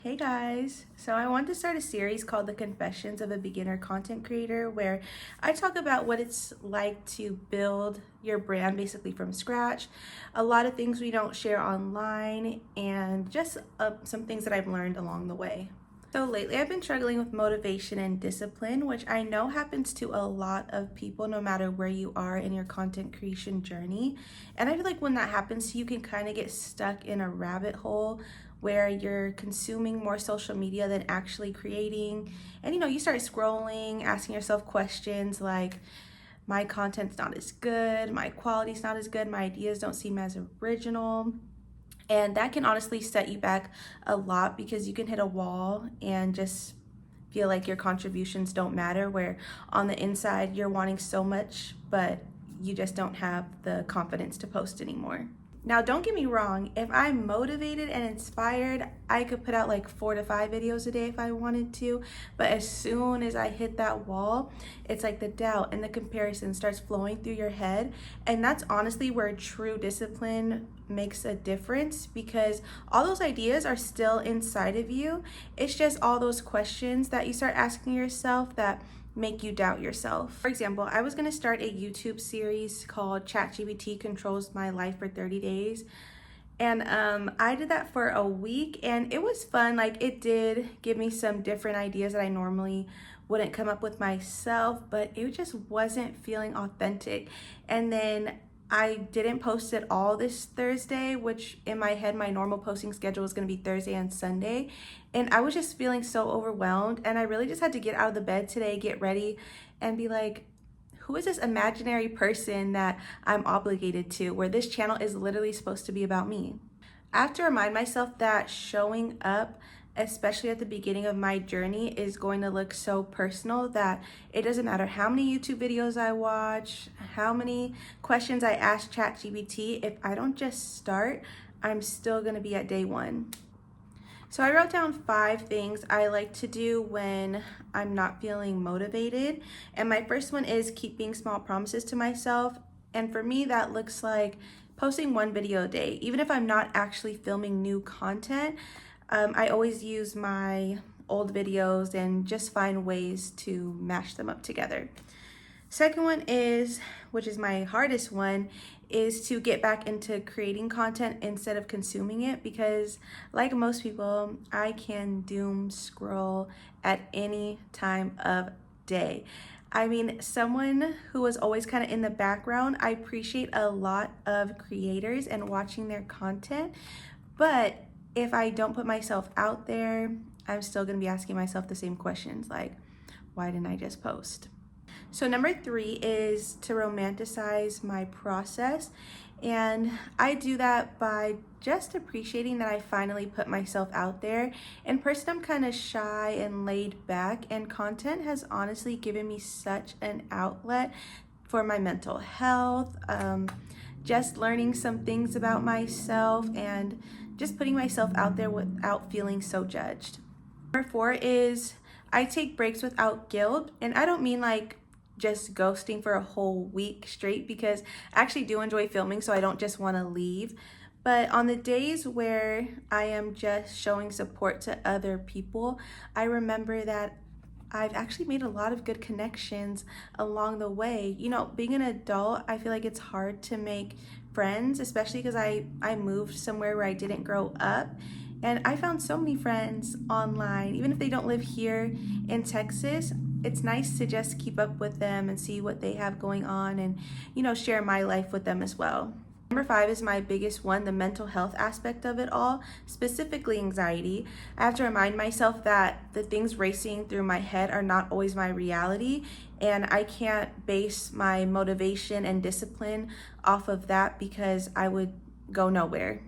Hey guys, so I want to start a series called The Confessions of a Beginner Content Creator where I talk about what it's like to build your brand basically from scratch, a lot of things we don't share online, and just some things that I've learned along the way. So lately I've been struggling with motivation and discipline, which I know happens to a lot of people no matter where you are in your content creation journey. And I feel like when that happens, you can kind of get stuck in a rabbit hole where you're consuming more social media than actually creating. And you start scrolling, asking yourself questions like, my content's not as good, my quality's not as good, my ideas don't seem as original. And that can honestly set you back a lot because you can hit a wall and just feel like your contributions don't matter, where on the inside you're wanting so much, but you just don't have the confidence to post anymore. Now, don't get me wrong, if I'm motivated and inspired, I could put out like 4 to 5 videos a day if I wanted to. But as soon as I hit that wall, it's like the doubt and the comparison starts flowing through your head. And that's honestly where true discipline makes a difference, because all those ideas are still inside of you. It's just all those questions that you start asking yourself that make you doubt yourself. For example, I was gonna start a YouTube series called ChatGPT Controls My Life for 30 Days. And I did that for a week and it was fun. Like, it did give me some different ideas that I normally wouldn't come up with myself, but it just wasn't feeling authentic. And then I didn't post it all this Thursday, which in my head, my normal posting schedule was gonna be Thursday and Sunday. And I was just feeling so overwhelmed. And I really just had to get out of the bed today, get ready, and be like, who is this imaginary person that I'm obligated to, where this channel is literally supposed to be about me? I have to remind myself that showing up, especially at the beginning of my journey, is going to look so personal that it doesn't matter how many YouTube videos I watch, how many questions I ask ChatGPT. If I don't just start, I'm still gonna be at day one. So I wrote down 5 things I like to do when I'm not feeling motivated. And my first one is keeping small promises to myself. And for me, that looks like posting 1 video a day. Even if I'm not actually filming new content, I always use my old videos and just find ways to mash them up together. Second one is, which is my hardest one, is to get back into creating content instead of consuming it, because like most people, I can doom scroll at any time of day. I mean, someone who was always kind of in the background, I appreciate a lot of creators and watching their content, but if I don't put myself out there, I'm still gonna be asking myself the same questions like, why didn't I just post? So number 3 is to romanticize my process. And I do that by just appreciating that I finally put myself out there. In person, I'm kind of shy and laid back, and content has honestly given me such an outlet for my mental health, just learning some things about myself, and just putting myself out there without feeling so judged. Number 4 is I take breaks without guilt. And I don't mean like just ghosting for a whole week straight, because I actually do enjoy filming, so I don't just want to leave. But on the days where I am just showing support to other people, I remember that I've actually made a lot of good connections along the way. Being an adult, I feel like it's hard to make friends, especially because I moved somewhere where I didn't grow up. And I found so many friends online, even if they don't live here in Texas. It's nice to just keep up with them and see what they have going on and, share my life with them as well. Number 5 is my biggest one, the mental health aspect of it all, specifically anxiety. I have to remind myself that the things racing through my head are not always my reality, and I can't base my motivation and discipline off of that, because I would go nowhere.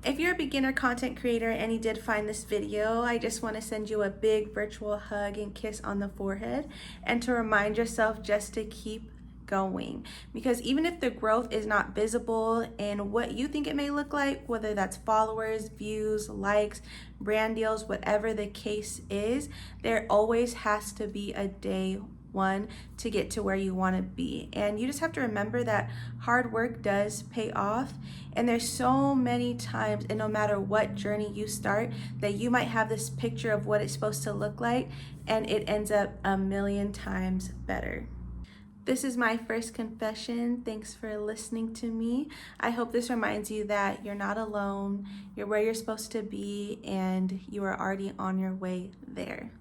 If you're a beginner content creator and you did find this video, I just want to send you a big virtual hug and kiss on the forehead, and to remind yourself just to keep going, because even if the growth is not visible in what you think it may look like, whether that's followers, views, likes, brand deals, whatever the case is, there always has to be a day one to get to where you want to be. And you just have to remember that hard work does pay off. And there's so many times, and no matter what journey you start, that you might have this picture of what it's supposed to look like, and it ends up a million times better. This is my first confession. Thanks for listening to me. I hope this reminds you that you're not alone, you're where you're supposed to be, and you are already on your way there.